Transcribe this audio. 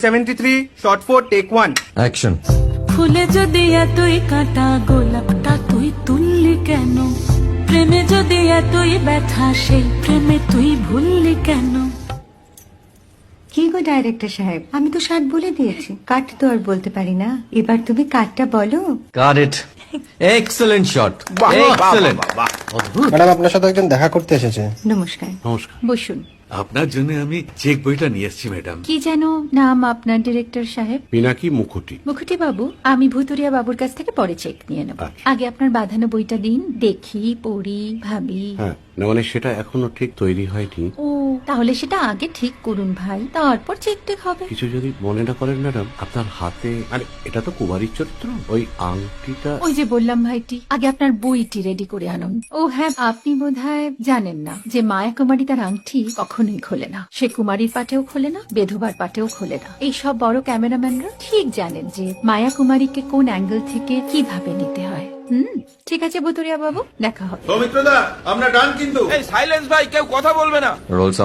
73 shot 4 take 1 action. ফুলে যদি এতই কাঁটা গোলাপটা তুই তুললি কেন? প্রেমে যদি এতই ব্যথা সেই প্রেমে তুই ভুললি কেন? কি গো ডাইরেক্টর সাহেব, আমি তো 60 বলে দিয়েছি, কাট তো আর বলতে পারি না, এবার তুমি কাটটা বলো। Got it. Excellent shot, excellent. Madam আপনার সাথে একজন দেখা করতে এসেছে। নমস্কার। নমস্কার। বসুন। আপনার জন্য আমি চেক বইটা নিয়ে এসেছি ম্যাডাম। কি যেন নাম আপনার ডিরেক্টর সাহেব? পিনাকি মুখোটি। মুখুটি বাবু, আমি ভুতুরিয়া বাবুর কাছ থেকে পরে চেক নিয়ে নেব। আগে আপনার বাঁধানো বইটা দিন, দেখি, পড়ি, ভাবি। হ্যাঁ, না মানে সেটা এখনো ঠিক তৈরি হয়নি। ও, তাহলে সেটা আগে ঠিক করুন ভাই, তারপর চেক টেক হবে। কিছু যদি মনে না করেন ম্যাডাম, আপনার হাতে, আরে এটা তো কুমারীর চরিত্র, ওই আংটিটা। ওই যে বললাম ভাইটি, আগে আপনার বইটি রেডি করে আনুন। ও হ্যাঁ, আপনি বোধহয় জানেন না যে মায়া কুমারী তার আংটি কখনোই খোলে না। সে কুমারীর পাটেও খোলে না, বেধবার পাটেও খোলে না। এই সব বড় ক্যামেরাম্যানরা ঠিক জানেন যে মায়া কুমারীকে কোন অ্যাঙ্গেল থেকে কিভাবে নিতে হয়। ঠিক আছে ভুতুরিয়া বাবু, দেখা হবে। সৌমিত্রদা আমরা ডান কিন্তু। রোলস